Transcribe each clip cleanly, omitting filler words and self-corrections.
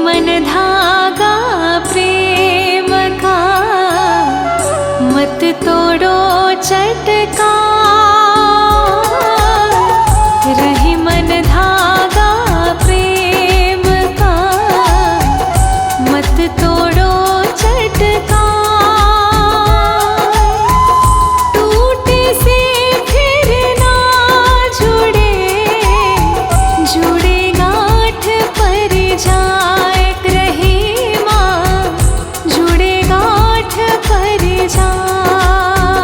मन धागा प्रेम का, मत तोड़ो चटका। रही मन धागा प्रेम का, मत तोड़ो चटका। टूटे से फिर ना जुड़े, जुड़े गांठ पर जाए रही माँ, जुड़े गांठ पर जाए।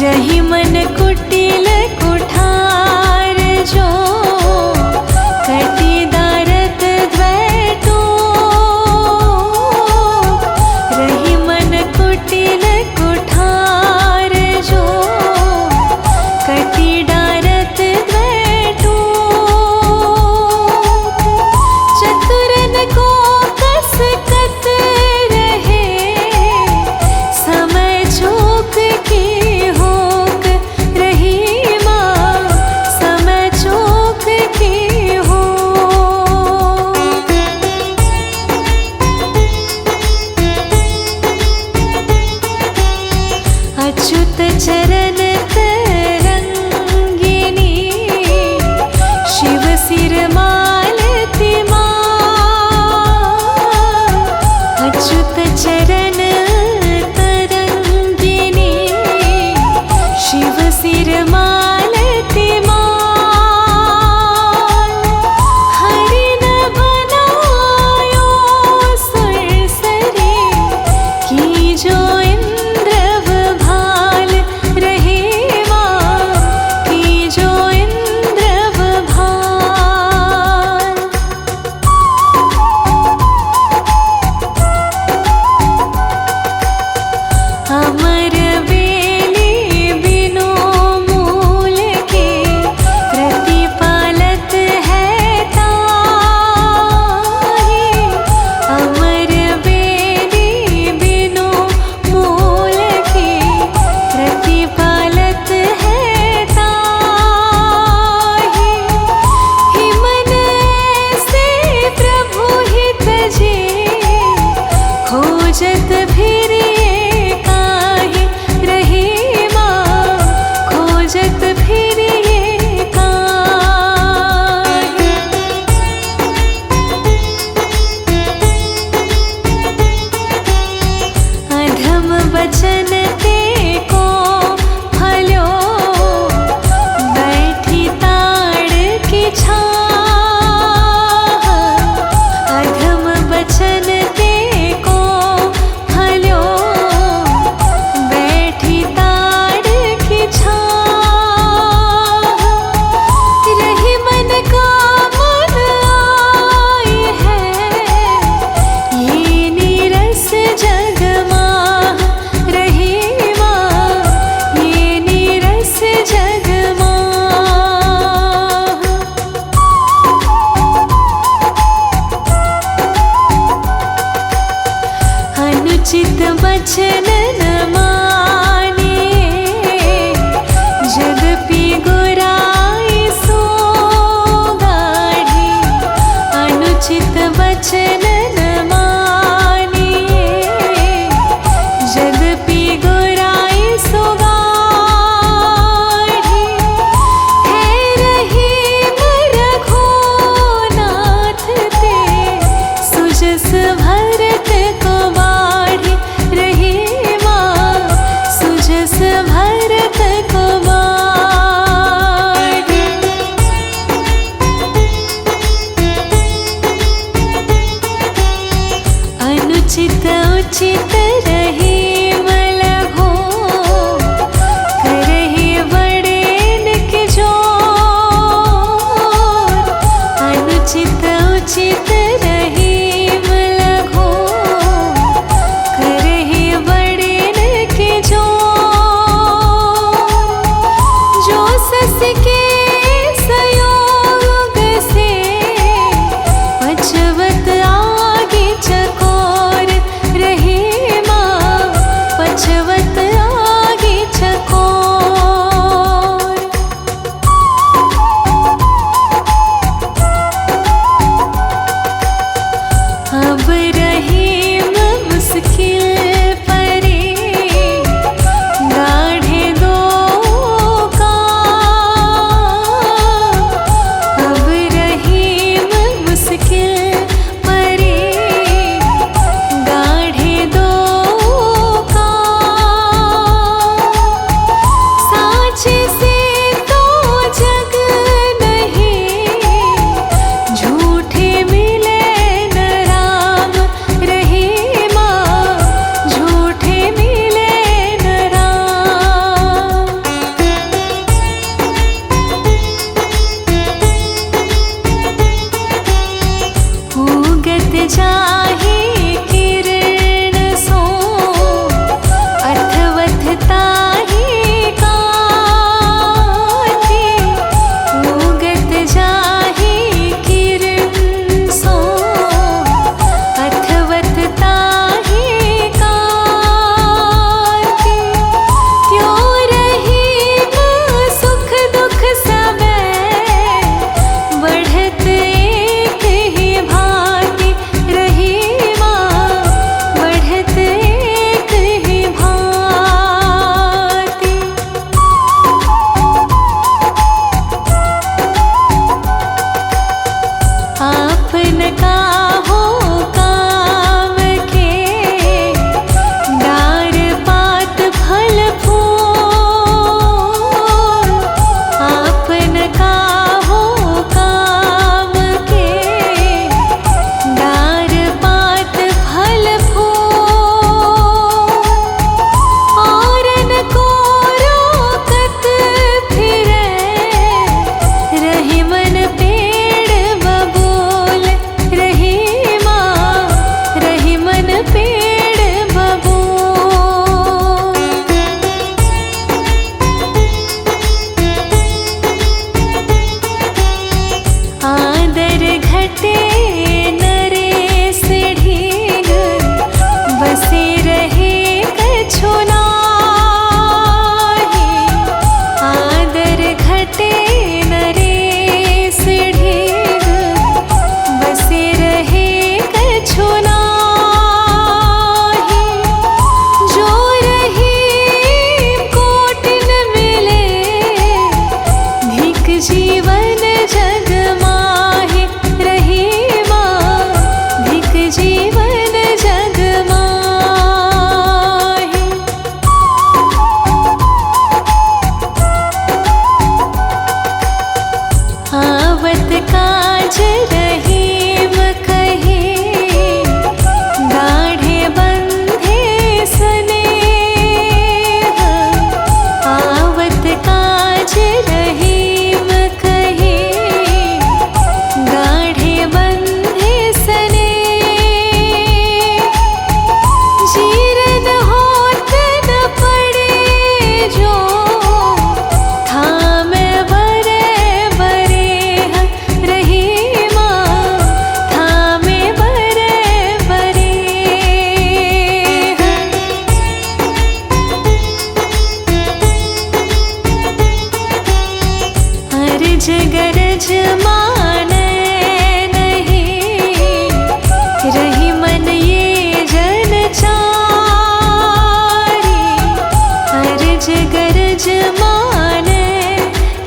रही मन कुटिल कुठार जो कटी दारत द्वैटो रही मन कुटिल कुठार जो कटी डारत द्वैटो चतुरन को कस कत रहे समय चूक की होक रही माँ समय चूक की हो अच्युत चरण तरंगिनी शिव सिर मालती माँ अच्युत चरण तरंगिनी शिव सिर मालती माँ हरि न बनायो सुरसरी की जो इंद्रव भाल रहे माँ की जो इंद्रव भाल अमर बेली बिनु मूल के प्रतिपालत है ताहि अमर बेली बिनु मूल के प्रतिपालत है ताहि ही मन से प्रभु हित जे खोजत फिरे काहे रहे माँ खोजत फिरे काहे अधम वचन ते को फलो बैठी ताड़ की छाह अधम वचन ते को फलो बैठी ताड़ की छाह रही मन का मन आई है ये नीरस जग माह रही गरज माने नहीं, रही मन ये जन चारी। अर्ज गरज माने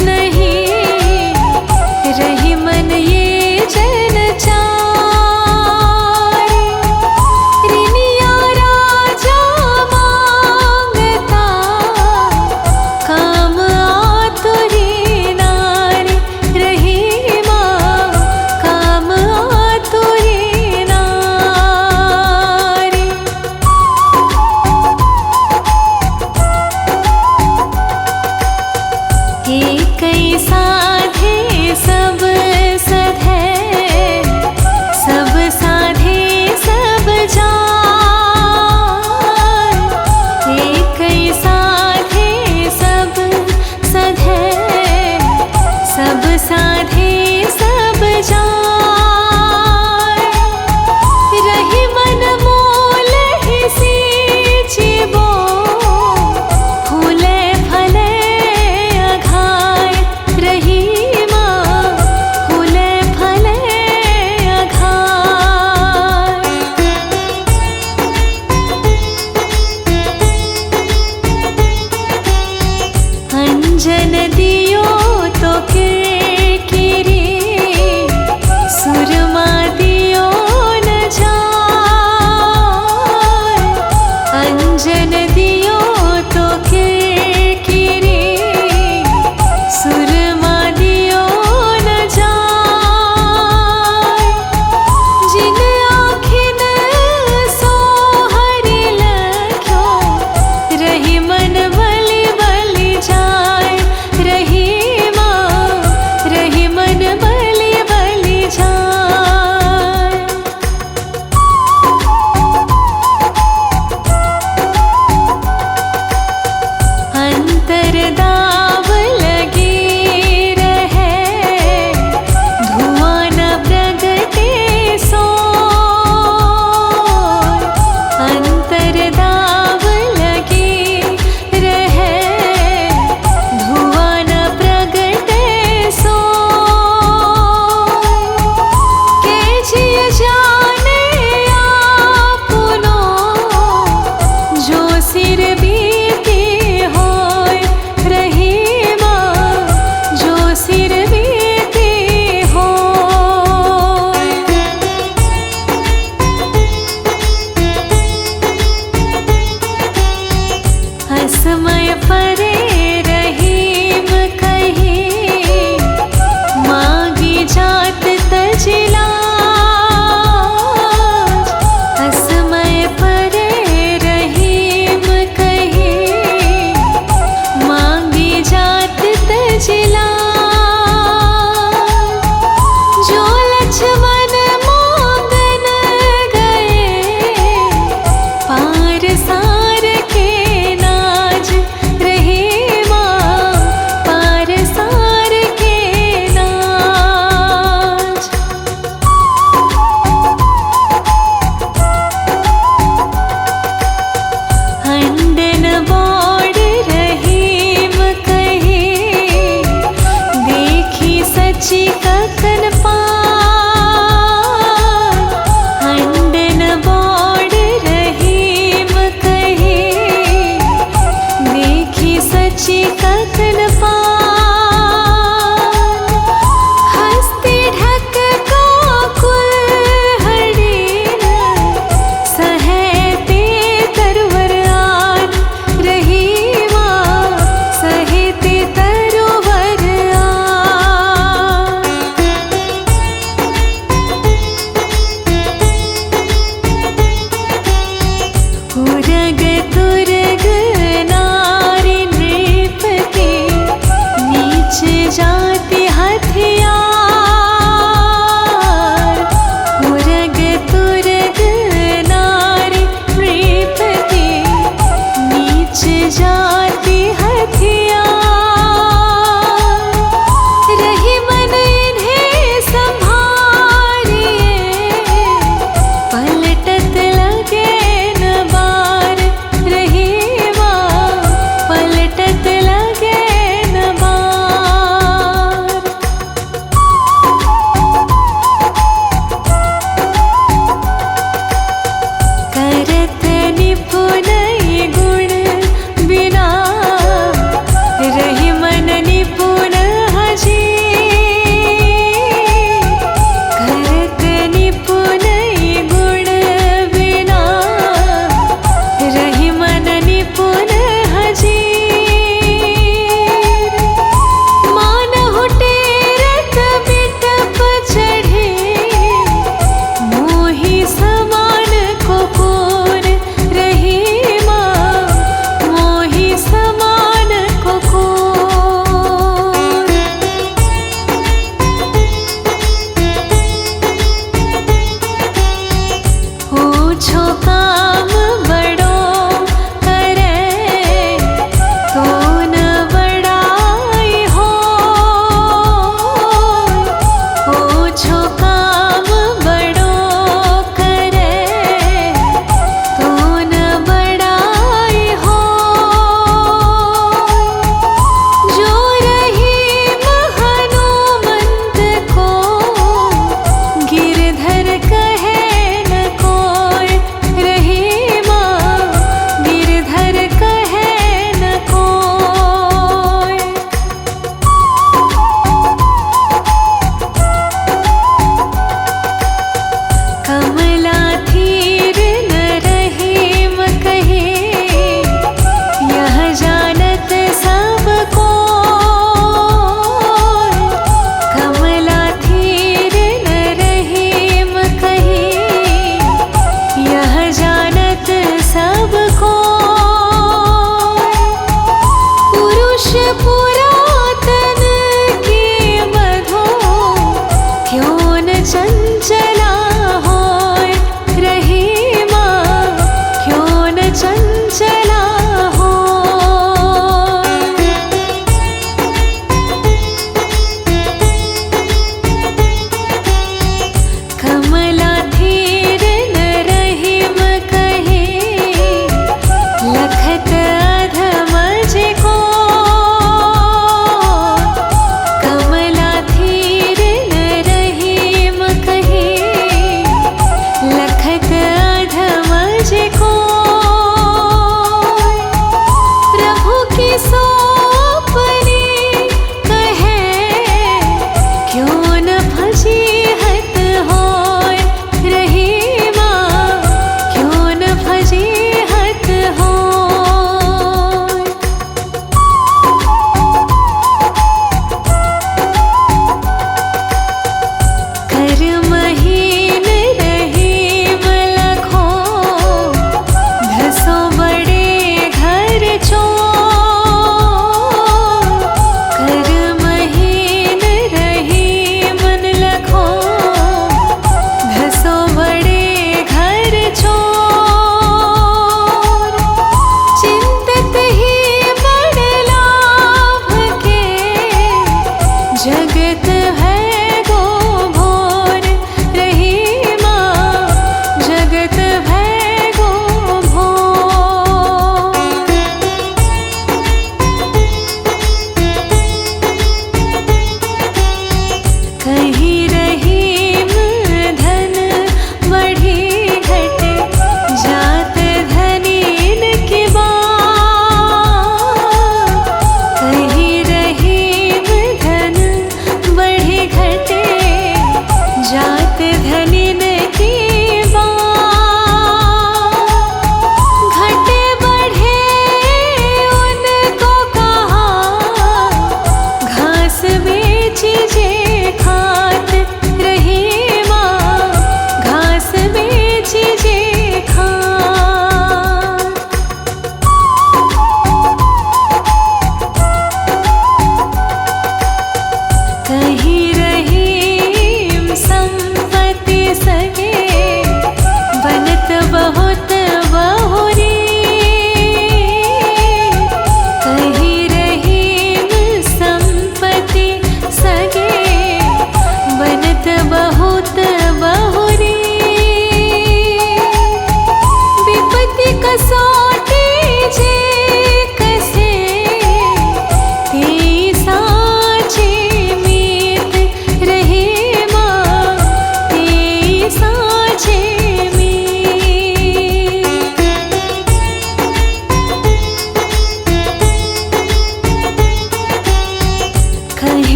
नहीं, रही मन ये जन चारी। रिनिया राजा मांगता, काम आतुरी नारी। रही माँ काम आतुरी नारी। एक साधे सब सधे, सब साधे सब जान। एक साधे सब सधे, सब साधे सब जान। रही मन मूल ही सींचिबो, फूले फले अघाय। रही माँ फूले फले अघाय। अंजन दियो तो किरकिरी, सुरमा दियो न जाय। अंजन दियो तो किरकिरी, सुरमा दियो न जाय। जिन आँखिन सोहरी लख्यो, रही मन बलि बलि जाय। रही माँ रही मन बलि बलि जाय। अंतर दाव लगी रहे, धुआं न प्रगटे सोय। अंतर दाव लगी रहे, धुआं न प्रगटे सोय। के जिय जाने आपनो, जो सिर बीती होय। रही माँ जो सिर बीती होय। असमय परे रहीम कहीं, मागी जात तजलाज। असमय परे रहीम कहीं, मागी जात तजलाज। जो लक्ष्मण मांगन गए, पार सार के नाज। रही माँ पार सार के नाज। अंडन बोड़ रहीम कहीं, देखी सची ककन पार। अंडन बोड़ रहीम कहीं, देखी सची ककन पार। हस्ती ढक काकुल हडीन, सहेते तरवर आन। रही माँ सहेते तरवर आन। उरग तुरग नारी नृपति,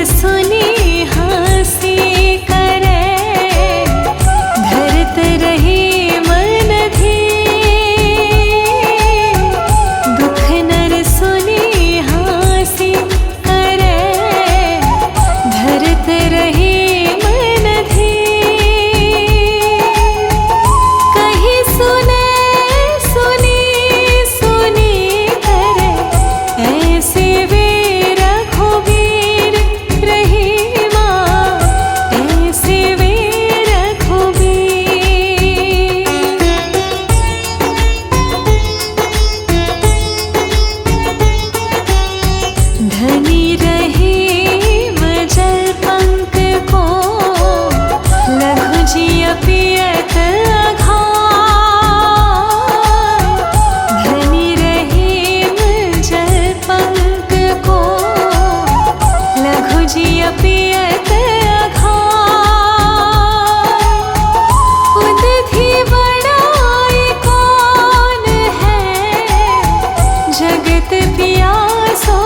सुनी हंसी करे, धरत रही मन धीर। दुख नर सुनी हंसी करे, धरत रही मन धीर। कहीं सुने सुनी सुनी करे, ऐसे वे रघुबीर रही माँ, ऐसे वे रघुबीर। धनी रही मजल पंक को, लघु जिय पियत अघार। धनी रही मजल पंक को, लघु जिय पियत अघार। उदधि बड़ाई कौन है, जगत पियासो